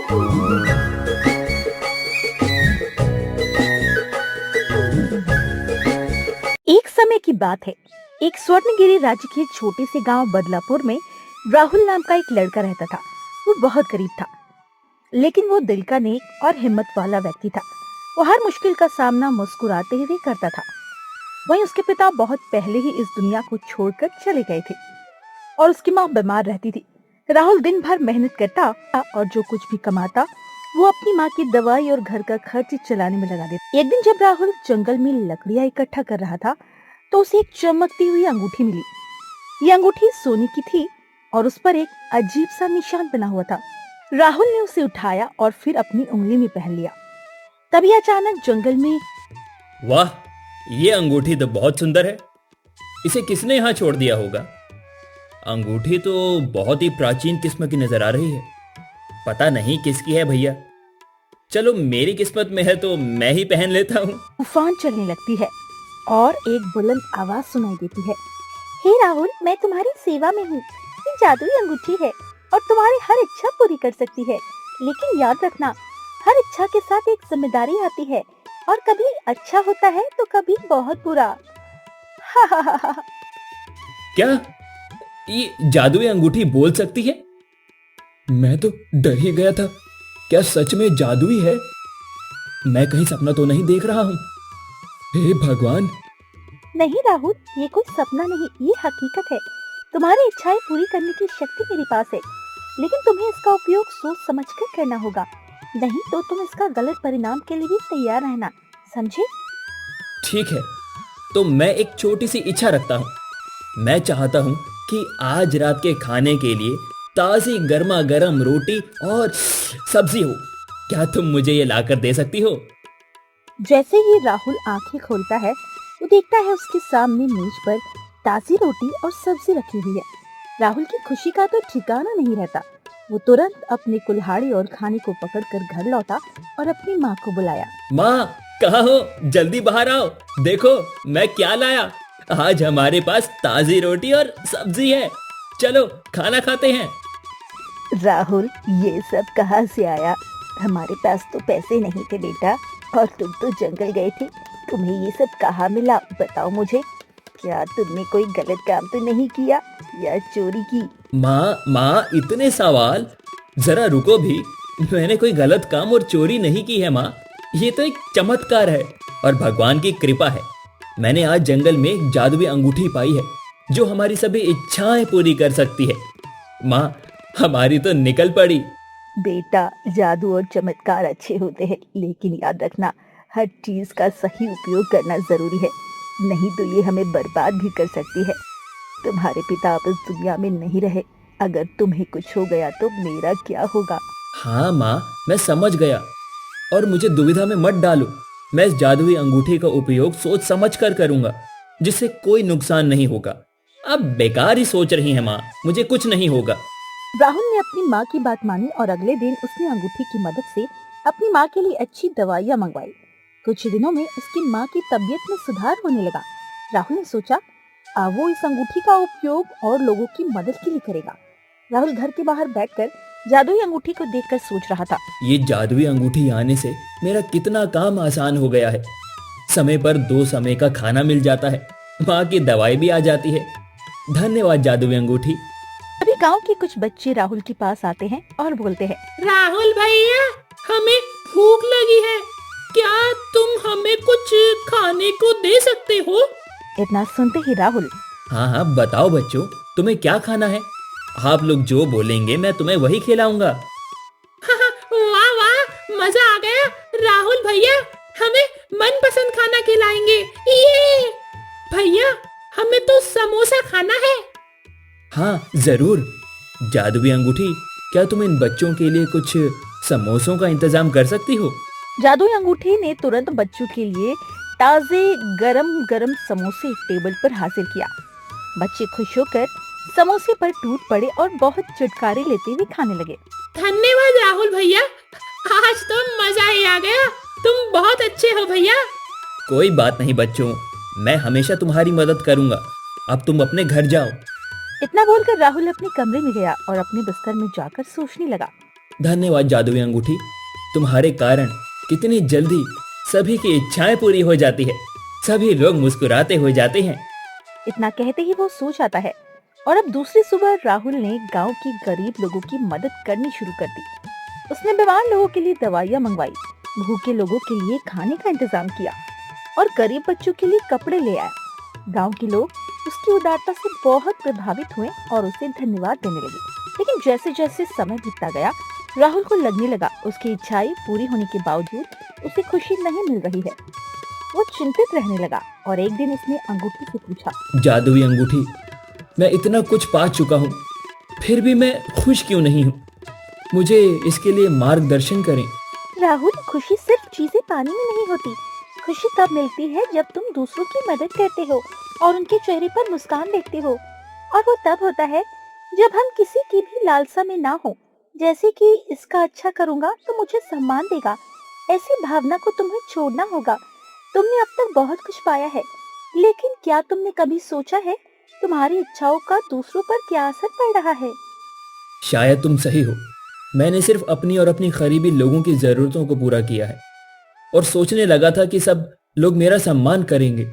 एक समय की बात है। एक स्वर्णगिरी राज्य के छोटे से गांव बदलापुर में राहुल नाम का एक लड़का रहता था। वो बहुत गरीब था, लेकिन वो दिल का नेक और हिम्मत वाला व्यक्ति था। वो हर मुश्किल का सामना मुस्कुराते हुए करता था। वहीं उसके पिता बहुत पहले ही इस दुनिया को छोड़कर चले गए थे और उसकी माँ बीमार रहती थी। राहुल दिन भर मेहनत करता और जो कुछ भी कमाता वो अपनी माँ की दवाई और घर का खर्च चलाने में लगा देता। एक दिन जब राहुल जंगल में लकड़ियाँ इकट्ठा कर रहा था तो उसे एक चमकती हुई अंगूठी मिली। ये अंगूठी सोने की थी और उस पर एक अजीब सा निशान बना हुआ था। राहुल ने उसे उठाया और फिर अपनी उंगली में पहन लिया। तभी अचानक जंगल में वाह, ये अंगूठी तो बहुत सुंदर है। इसे किसने यहाँ छोड़ दिया होगा? अंगूठी तो बहुत ही प्राचीन किस्म की नजर आ रही है। पता नहीं किसकी है भैया। चलो, मेरी किस्मत में है तो मैं ही पहन लेता हूँ। तूफान चलने लगती है और एक बुलंद आवाज सुनाई देती है। हे राहुल, मैं तुम्हारी सेवा में हूँ। ये जादुई अंगूठी है और तुम्हारी हर इच्छा पूरी कर सकती है। लेकिन याद रखना, हर इच्छा के साथ एक जिम्मेदारी आती है और कभी अच्छा होता है तो कभी बहुत बुरा। हा हा हा हा। क्या ये जादुई अंगूठी बोल सकती है? मैं तो डर ही गया था। क्या सच में जादुई है? मैं कहीं सपना तो नहीं देख रहा हूँ? हे भगवान! नहीं राहुल, ये कोई सपना नहीं, ये हकीकत है। तुम्हारी इच्छाएं पूरी करने की शक्ति मेरे पास है, लेकिन तुम्हें इसका उपयोग सोच समझकर करना होगा, नहीं तो तुम इसका गलत परिणाम के लिए भी तैयार रहना, समझे? ठीक है, तो मैं एक छोटी सी इच्छा रखता हूँ। मैं चाहता हूँ कि आज रात के खाने के लिए ताज़ी गर्मा गर्म रोटी और सब्जी हो। क्या तुम मुझे ये लाकर दे सकती हो? जैसे ही राहुल आंखें खोलता है, वो देखता है उसके सामने मेज पर ताज़ी रोटी और सब्जी रखी हुई है। राहुल की खुशी का तो ठिकाना नहीं रहता। वो तुरंत अपनी कुल्हाड़ी और खाने को पकड़कर घर लौटा और अपनी माँ को बुलाया। माँ, कहाँ हो? जल्दी बाहर आओ। देखो मैं क्या लाया। आज हमारे पास ताज़ी रोटी और सब्जी है। चलो खाना खाते हैं। राहुल, ये सब कहाँ से आया? हमारे पास तो पैसे नहीं थे बेटा, और तुम तो जंगल गए थे। तुम्हें ये सब कहाँ मिला, बताओ मुझे। क्या तुमने कोई गलत काम तो नहीं किया या चोरी की? माँ, इतने सवाल? जरा रुको भी। मैंने कोई गलत काम और चोरी नहीं की है माँ। ये तो एक चमत्कार है और भगवान की कृपा है। मैंने आज जंगल में एक जादुई अंगूठी पाई है जो हमारी सभी इच्छाएं पूरी कर सकती है। माँ, हमारी तो निकल पड़ी। बेटा, जादू और चमत्कार अच्छे होते हैं, लेकिन याद रखना, हर चीज का सही उपयोग करना जरूरी है, नहीं तो ये हमें बर्बाद भी कर सकती है। तुम्हारे पिता अब इस दुनिया में नहीं रहे। अगर तुम्हें कुछ हो गया तो मेरा क्या होगा? हाँ माँ, मैं समझ गया और मुझे दुविधा में मत डालो। मैं इस जादुई अंगूठी का उपयोग सोच समझ कर करूंगा, जिससे कोई नुकसान नहीं होगा। आप बेकार ही सोच रही हैं माँ, मुझे कुछ नहीं होगा। राहुल ने अपनी माँ की बात मानी और अगले दिन उसने अंगूठी की मदद से अपनी माँ के लिए अच्छी दवाइयाँ मंगवाई। कुछ दिनों में उसकी माँ की तबीयत में सुधार होने लगा। राहुल ने सोचा, अब वो इस अंगूठी का उपयोग और लोगों की मदद के लिए करेगा। राहुल घर के बाहर बैठकर जादुई अंगूठी को देखकर सोच रहा था। ये जादुई अंगूठी आने से मेरा कितना काम आसान हो गया है। समय पर 2 समय का खाना मिल जाता है, माँ की दवाई भी आ जाती है। धन्यवाद जादुई अंगूठी। अभी गांव के कुछ बच्चे राहुल के पास आते हैं और बोलते हैं, राहुल भैया, हमें भूख लगी है। क्या तुम हमें कुछ खाने को दे सकते हो? इतना सुनते ही राहुल, हाँ, बताओ बच्चों, तुम्हें क्या खाना है? आप लोग जो बोलेंगे मैं तुम्हें वही खिलाऊंगा। वाह वाह, मजा आ गया। राहुल भैया हमें मनपसंद खाना खिलाएंगे। ये भैया, हमें तो समोसा खाना है। हाँ जरूर। जादुई अंगूठी, क्या तुम इन बच्चों के लिए कुछ समोसों का इंतजाम कर सकती हो? जादुई अंगूठी ने तुरंत बच्चों के लिए ताजे गरम गरम समोसे टेबल पर हासिल किया। बच्चे खुश होकर समोसे पर टूट पड़े और बहुत चुटकारे लेते हुए खाने लगे। धन्यवाद राहुल भैया, आज तो मजा ही आ गया। तुम बहुत अच्छे हो भैया। कोई बात नहीं बच्चों, मैं हमेशा तुम्हारी मदद करूंगा। अब तुम अपने घर जाओ। इतना बोलकर राहुल अपने कमरे में गया और अपने बिस्तर में जाकर सोचने लगा। धन्यवाद जादुई अंगूठी। तुम्हारे कारण कितनी जल्दी सभी की इच्छाएं पूरी हो जाती है, सभी लोग मुस्कुराते हो जाते हैं। इतना कहते ही वो सो जाता है और अब दूसरी सुबह राहुल ने गांव के गरीब लोगों की मदद करनी शुरू कर दी। उसने बीमार लोगों के लिए दवाइयाँ मंगवाई, भूखे लोगों के लिए खाने का इंतजाम किया और गरीब बच्चों के लिए कपड़े ले आया। गांव के लोग उसकी उदारता से बहुत प्रभावित हुए और उसे धन्यवाद देने लगे। लेकिन जैसे जैसे समय बीतता गया, राहुल को लगने लगा उसकी इच्छाएं पूरी होने के बावजूद उसे खुशी नहीं मिल रही है। वो चिंतित रहने लगा और एक दिन उसने अंगूठी से पूछा, जादुई अंगूठी, मैं इतना कुछ पा चुका हूँ, फिर भी मैं खुश क्यों नहीं हूँ? मुझे इसके लिए मार्गदर्शन करें। राहुल, खुशी सिर्फ चीजें पाने में नहीं होती। खुशी तब मिलती है जब तुम दूसरों की मदद करते हो और उनके चेहरे पर मुस्कान देखते हो। और वो तब होता है जब हम किसी की भी लालसा में ना हो, जैसे कि इसका अच्छा करूंगा तो मुझे सम्मान देगा। ऐसी भावना को तुम्हें छोड़ना होगा। तुमने अब तक बहुत कुछ पाया है, लेकिन क्या तुमने कभी सोचा है तुम्हारी इच्छाओं का दूसरों पर क्या असर पड़ रहा है? शायद तुम सही हो। मैंने सिर्फ अपनी और अपनी करीबी लोगों की जरूरतों को पूरा किया है और सोचने लगा था कि सब लोग मेरा सम्मान करेंगे।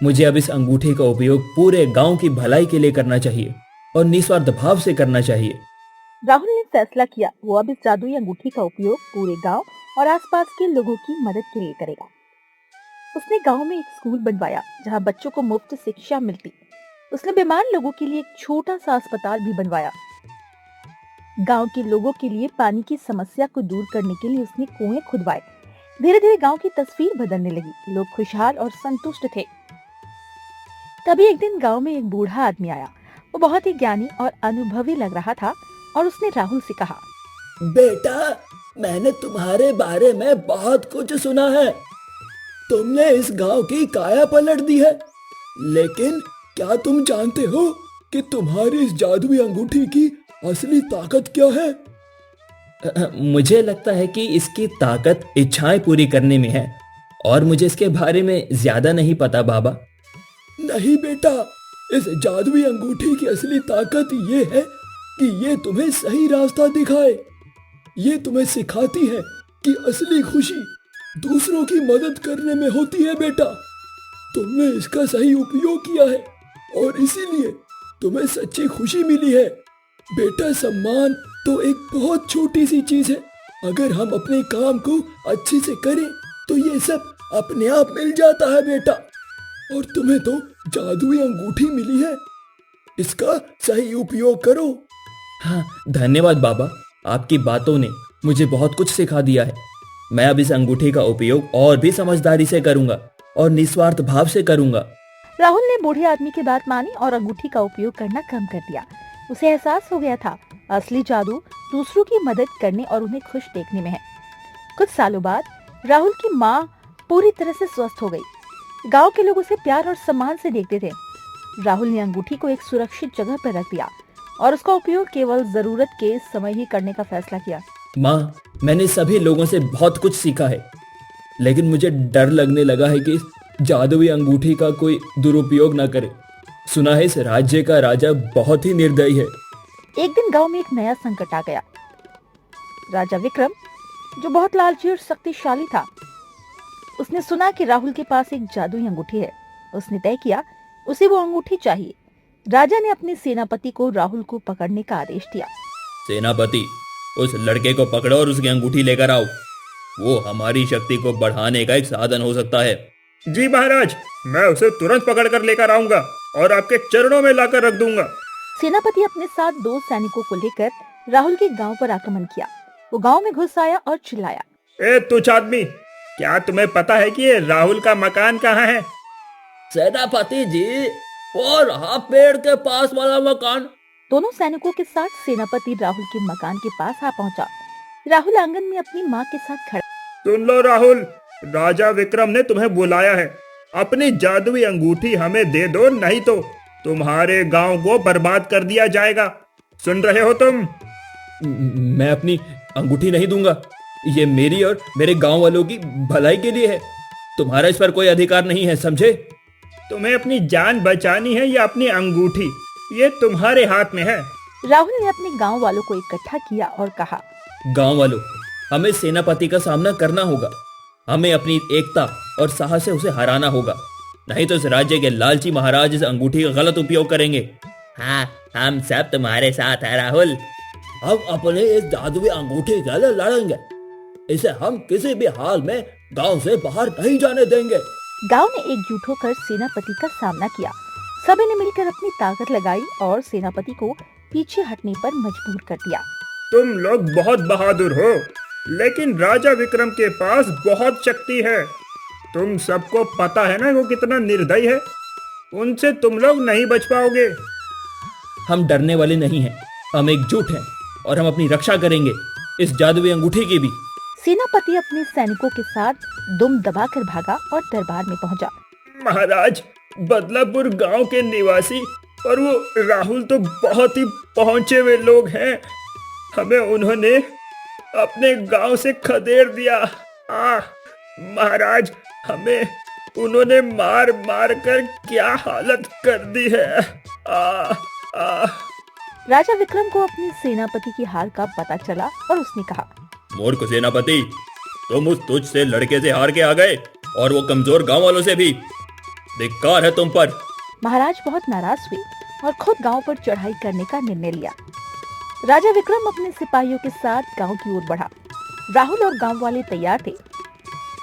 मुझे अब इस अंगूठे का उपयोग पूरे गांव की भलाई के लिए करना चाहिए और निस्वार्थ भाव से करना चाहिए। राहुल ने फैसला किया वो अब इस जादुई अंगूठी का उपयोग पूरे गांव और आसपास के लोगों की मदद के लिए करेगा। उसने गांव में एक स्कूल बनवाया जहां बच्चों को मुफ्त शिक्षा मिलती। उसने बीमार लोगों के लिए एक छोटा सा अस्पताल भी बनवाया। गांव के लोगों के लिए पानी की समस्या को दूर करने के लिए उसने कुएं खुदवाए। धीरे धीरे गांव की तस्वीर बदलने लगी। लोग खुशहाल और संतुष्ट थे। तभी एक दिन गांव में एक बूढ़ा आदमी आया। वो बहुत ही ज्ञानी और अनुभवी लग रहा था और उसने राहुल से कहा, बेटा, मैंने तुम्हारे बारे में बहुत कुछ सुना है। तुमने इस गांव की काया पलट दी है, लेकिन क्या तुम जानते हो कि तुम्हारी इस जादुई अंगूठी की असली ताकत क्या है? मुझे लगता है कि इसकी ताकत इच्छाएं पूरी करने में है और मुझे इसके बारे में ज्यादा नहीं पता बाबा। नहीं बेटा, इस जादुई अंगूठी की असली ताकत ये है कि ये तुम्हें सही रास्ता दिखाए। ये तुम्हें सिखाती है कि असली खुशी दूसरों की मदद करने में होती है बेटा। तुमने इसका सही उपयोग किया है और इसीलिए तुम्हें सच्ची खुशी मिली है। बेटा, सम्मान तो एक बहुत छोटी सी चीज है। अगर हम अपने काम को अच्छे से करें तो ये सब अपने आप मिल जाता है बेटा। और तुम्हें तो जादुई अंगूठी मिली है, इसका सही उपयोग करो। हाँ, धन्यवाद बाबा, आपकी बातों ने मुझे बहुत कुछ सिखा दिया है। मैं अब इस अंगूठी का उपयोग और भी समझदारी से करूंगा और निस्वार्थ भाव से करूंगा। राहुल ने बूढ़े आदमी की बात मानी और अंगूठी का उपयोग करना कम कर दिया। उसे एहसास हो गया था असली जादू दूसरों की मदद करने और उन्हें खुश देखने में है। कुछ सालों बाद राहुल की माँ पूरी तरह से स्वस्थ हो गई। गांव के लोग उसे प्यार और सम्मान से देखते थे। राहुल ने अंगूठी को एक सुरक्षित जगह पर रख दिया और उसका उपयोग केवल जरूरत के समय ही करने का फैसला किया। माँ, मैंने सभी लोगों से बहुत कुछ सीखा है, लेकिन मुझे डर लगने लगा है कि इस जादुई अंगूठी का कोई दुरुपयोग न करे। सुना है इस राज्य का राजा बहुत ही निर्दयी है। एक दिन गांव में एक नया संकट आ गया। राजा विक्रम, जो बहुत लालची और शक्तिशाली था, उसने सुना कि राहुल के पास एक जादुई अंगूठी है। उसने तय किया उसे वो अंगूठी चाहिए। राजा ने अपने सेनापति को राहुल को पकड़ने का आदेश दिया। सेनापति, उस लड़के को पकड़ो और उसकी अंगूठी लेकर आओ। वो हमारी शक्ति को बढ़ाने का एक साधन हो सकता है। जी महाराज, मैं उसे तुरंत पकड़ कर लेकर आऊंगा और आपके चरणों में लाकर रख दूंगा। सेनापति अपने साथ 2 सैनिकों को लेकर राहुल के गांव पर आक्रमण किया। वो गांव में घुस आया और चिल्लाया, ए तुच्छ आदमी, क्या तुम्हें पता है कि ये राहुल का मकान कहाँ है? सेनापति जी, वो रहा पेड़ के पास वाला मकान। दोनों सैनिकों के साथ सेनापति राहुल के मकान के पास आ पहुंचा। राहुल आंगन में अपनी माँ के साथ खड़ा। सुन लो राहुल, राजा विक्रम ने तुम्हें बुलाया है। अपनी जादुई अंगूठी हमें दे दो, नहीं तो तुम्हारे गांव को बर्बाद कर दिया जाएगा। सुन रहे हो तुम? मैं अपनी अंगूठी नहीं दूंगा। ये मेरी और मेरे गांव वालों की भलाई के लिए है। तुम्हारा इस पर कोई अधिकार नहीं है, समझे? तुम्हें अपनी जान बचानी है या अपनी अंगूठी, ये तुम्हारे हाथ में है। राहुल ने अपने गांव वालों को इकट्ठा किया और कहा, गांव वालों, हमें सेनापति का सामना करना होगा। हमें अपनी एकता और साहस से उसे हराना होगा, नहीं तो इस राज्य के लालची महाराज इस अंगूठी का गलत उपयोग करेंगे। हाँ, हम सब तुम्हारे साथ हैं राहुल। हम अपने इस जादुई अंगूठी के लिए लड़ेंगे। इसे हम किसी भी हाल में गांव से बाहर नहीं जाने देंगे। गांव ने एकजुट होकर सेनापति का सामना किया। सभी ने मिलकर अपनी ताकत लगाई और सेनापति को पीछे हटने पर मजबूर कर दिया। तुम लोग बहुत बहादुर हो, लेकिन राजा विक्रम के पास बहुत शक्ति है। तुम सबको पता है ना वो कितना निर्दयी है। उनसे तुम लोग नहीं बच पाओगे। हम डरने वाले नहीं हैं, हम एकजुट हैं और हम अपनी रक्षा करेंगे, इस जादुई अंगूठी की भी। सेनापति अपने सैनिकों के साथ दुम दबाकर भागा और दरबार में पहुंचा। महाराज, बदलापुर गांव के निवासी और वो राहुल तो बहुत ही पहुंचे हुए लोग हैं। हमें उन्होंने अपने गांव से खदेड़ दिया। महाराज, हमें उन्होंने मार मार कर क्या हालत कर दी है। राजा विक्रम को अपने सेनापति की हार का पता चला और उसने कहा, मूर्ख सेनापति, तुम उस तुझ से लड़के से हार के आ गए और वो कमजोर गांव वालों से भी। धिक्कार है तुम पर। महाराज बहुत नाराज हुए और खुद गांव पर चढ़ाई करने का निर्णय लिया। राजा विक्रम अपने सिपाहियों के साथ गांव की ओर बढ़ा। राहुल और गांव वाले तैयार थे।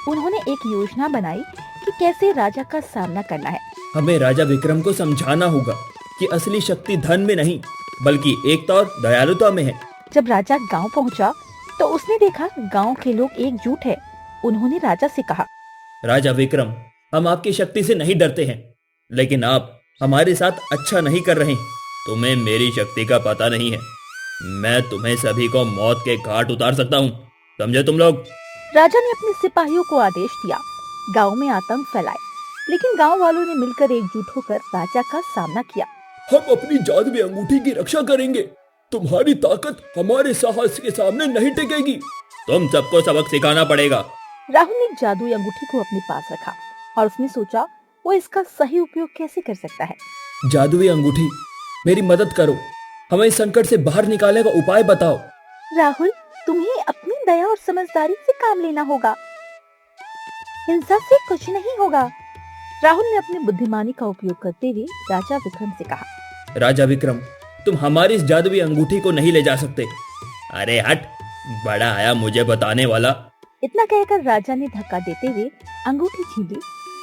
उन्होंने एक योजना बनाई कि कैसे राजा का सामना करना है। हमें राजा विक्रम को समझाना होगा कि असली शक्ति धन में नहीं, बल्कि एकता और दयालुता में है। जब राजा गांव पहुंचा तो उसने देखा गांव के लोग एकजुट हैं। उन्होंने राजा से कहा, राजा विक्रम, हम आपकी शक्ति से नहीं डरते हैं, लेकिन आप हमारे साथ अच्छा नहीं कर रहे। तुम्हें मेरी शक्ति का पता नहीं है। मैं तुम्हें सभी को मौत के घाट उतार सकता हूँ, समझे तुम लोग। राजा ने अपने सिपाहियों को आदेश दिया। गांव में आतंक फैलाए, लेकिन गांव वालों ने मिलकर एकजुट होकर राजा का सामना किया। हम अपनी जादुई अंगूठी की रक्षा करेंगे। तुम्हारी ताकत हमारे साहस के सामने नहीं टिकेगी। तुम सबको सबक सिखाना पड़ेगा। राहुल ने जादुई अंगूठी को अपने पास रखा और उसने सोचा वो इसका सही उपयोग कैसे कर सकता है। जादुई अंगूठी, मेरी मदद करो, हमें इस संकट से बाहर निकालने का उपाय बताओ। राहुल, तुम्हें अपनी दया और समझदारी से काम लेना होगा। हिंसा से कुछ नहीं होगा। राहुल ने अपनी बुद्धिमानी का उपयोग करते हुए राजा विक्रम से कहा, राजा विक्रम, तुम हमारी इस जादुई अंगूठी को नहीं ले जा सकते। अरे हट, बड़ा आया मुझे बताने वाला। इतना कहकर राजा ने धक्का देते हुए अंगूठी छीन ली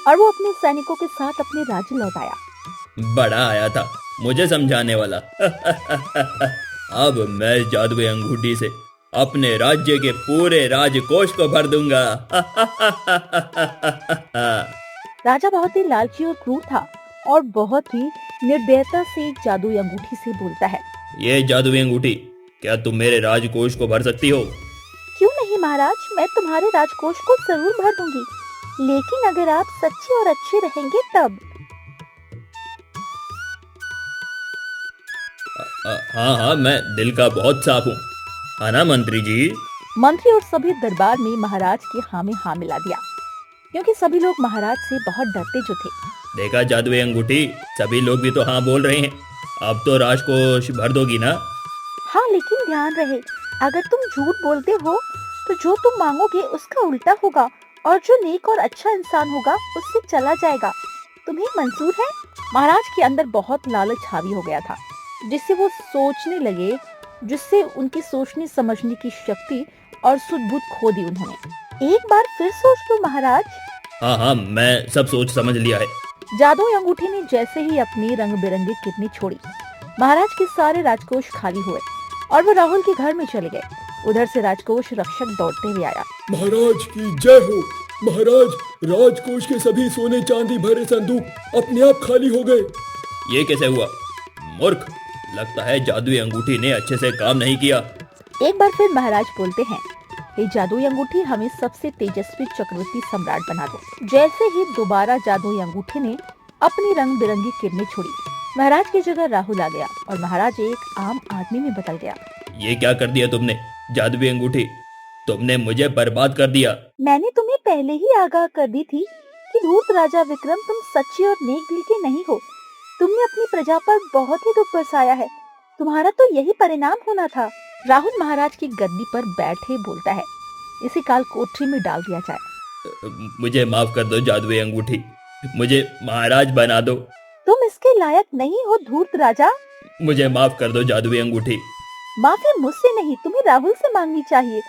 और वो अपने सैनिकों के साथ अपने राज्य लौट आया। बड़ा आया था मुझे समझाने वाला। अब मैं इस जादुई अंगूठी से अपने राज्य के पूरे राजकोष को भर दूंगा। राजा बहुत ही लालची और क्रूर था और बहुत ही निर्दयता से एक जादुई अंगूठी से बोलता है, ये जादुई अंगूठी, क्या तुम मेरे राजकोष को भर सकती हो? क्यों नहीं महाराज, मैं तुम्हारे राजकोष को जरूर भर दूंगी, लेकिन अगर आप सच्चे और अच्छे रहेंगे तब। हाँ हाँ, मैं दिल का बहुत साफ हूँ, है ना मंत्री जी? मंत्री और सभी दरबार में महाराज के हाँ में हाँ मिला दिया, क्योंकि सभी लोग महाराज से बहुत डरते जो थे। देखा जादुई अंगूठी, सभी लोग भी तो हाँ बोल रहे हैं। अब तो राजकोष भर दोगी ना? हाँ, लेकिन ध्यान रहे, अगर तुम झूठ बोलते हो तो जो तुम मांगोगे उसका उल्टा होगा और जो नेक और अच्छा इंसान होगा उससे चला जाएगा। तुम्हें मंजूर है? महाराज के अंदर बहुत लालच हावी हो गया था, जिससे वो सोचने लगे, जिससे उनकी सोचने समझने की शक्ति और सुध-बुध खो दी उन्होंने। एक बार फिर सोच लो महाराज। हाँ हाँ, मैं सब सोच समझ लिया है। जादुई अंगूठी ने जैसे ही अपनी रंग बिरंगी किरणें छोड़ी, महाराज के सारे राजकोष खाली हुए और वो राहुल के घर में चले गए। उधर से राजकोष रक्षक दौड़ते हुए आया। महाराज की जय हो। महाराज, राजकोष के सभी सोने चांदी भरे संदूक अपने आप खाली हो गए। ये कैसे हुआ? मूर्ख, लगता है जादुई अंगूठी ने अच्छे से काम नहीं किया। एक बार फिर महाराज बोलते हैं, ये जादुई अंगूठी हमें सबसे तेजस्वी चक्रवर्ती सम्राट बना दो। जैसे ही दोबारा जादुई अंगूठी ने अपनी रंग बिरंगी किरणें छोड़ी, महाराज की जगह राहुल आ गया और महाराज एक आम आदमी में बदल गया। ये क्या कर दिया तुमने? जादुई अंगूठी, तुमने मुझे बर्बाद कर दिया। मैंने तुम्हें पहले ही आगाह कर दी थी कि धूर्त राजा विक्रम, तुम सच्चे और नेक दिल के नहीं हो। तुमने अपनी प्रजा पर बहुत ही दुख बरसाया है। तुम्हारा तो यही परिणाम होना था। राहुल महाराज की गद्दी पर बैठे बोलता है, इसे काल कोठरी में डाल दिया जाए। मुझे माफ कर दो जादुई अंगूठी, मुझे महाराज बना दो। तुम इसके लायक नहीं हो धूर्त राजा। मुझे माफ कर दो जादुई अंगूठी। माफी मुझसे नहीं, तुम्हें राहुल से मांगनी चाहिए,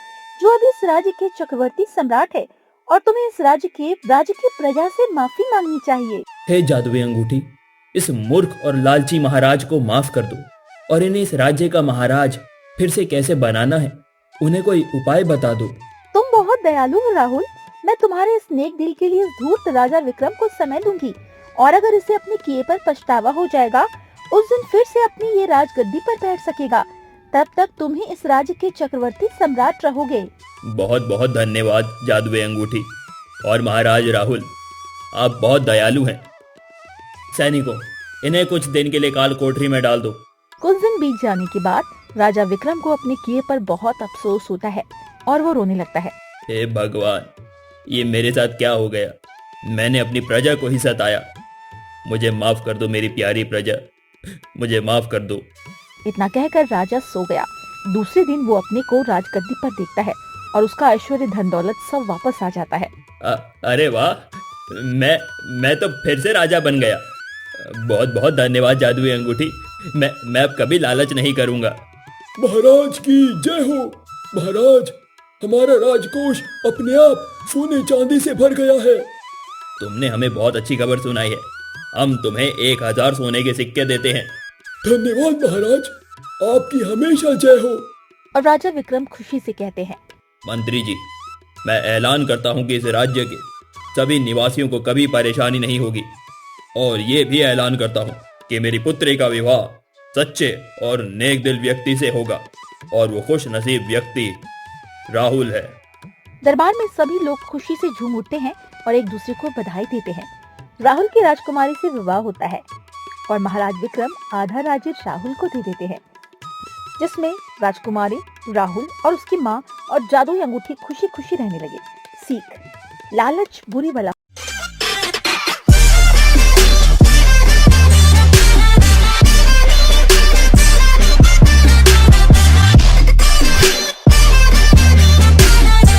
जो अभी इस राज्य के चक्रवर्ती सम्राट है, और तुम्हें इस राज्य की प्रजा से माफी मांगनी चाहिए। हे जादुई अंगूठी, इस मूर्ख और लालची महाराज को माफ कर दो, और इन्हें इस राज्य का महाराज फिर से कैसे बनाना है, उन्हें कोई उपाय बता दो। तुम बहुत दयालु हो राहुल, मैं तुम्हारे इस नेक दिल के लिए इस धूर्त राजा विक्रम को समय दूंगी, और अगर इसे अपने किए पर पछतावा हो जाएगा, उस दिन फिर से अपनी ये राजगद्दी पर बैठ सकेगा। तब तक तुम ही इस राज्य के चक्रवर्ती सम्राट रहोगे। बहुत बहुत धन्यवाद जादुई अंगूठी। और महाराज राहुल, आप बहुत दयालु हैं। सैनिकों, इन्हें कुछ दिन के लिए काल कोठरी में डाल दो। कुछ दिन बीत जाने के बाद राजा विक्रम को अपने किए पर बहुत अफसोस होता है और वो रोने लगता है। हे भगवान, ये मेरे साथ क्या हो गया? मैंने अपनी प्रजा को ही सताया। मुझे माफ कर दो मेरी प्यारी प्रजा, मुझे माफ कर दो। इतना कहकर राजा सो गया। दूसरे दिन वो अपने को राजगद्दी पर देखता है और उसका ऐश्वर्य धन दौलत सब वापस आ जाता है। अरे वाह, मैं तो फिर से राजा बन गया। बहुत बहुत धन्यवाद जादुई अंगूठी। मैं अब कभी लालच नहीं करूंगा। महाराज की जय हो। महाराज, हमारा राजकोष अपने आप सोने चांदी से भर गया है। तुमने हमें बहुत अच्छी खबर सुनाई है। हम तुम्हें 1000 सोने के सिक्के देते हैं। धन्यवाद महाराज, आपकी हमेशा जय हो। और राजा विक्रम खुशी से कहते हैं, मंत्री जी, मैं ऐलान करता हूं कि इस राज्य के सभी निवासियों को कभी परेशानी नहीं होगी, और ये भी ऐलान करता हूं कि मेरी पुत्री का विवाह सच्चे और नेक दिल व्यक्ति से होगा, और वो खुश नसीब व्यक्ति राहुल है। दरबार में सभी लोग खुशी से झूम उठते हैं और एक दूसरे को बधाई देते हैं। राहुल की राजकुमारी से विवाह होता है और महाराज विक्रम आधा राज्य राहुल को दे देते हैं, जिसमें राजकुमारी, राहुल और उसकी माँ और जादुई अंगूठी खुशी खुशी रहने लगे। सीख: लालच बुरी बला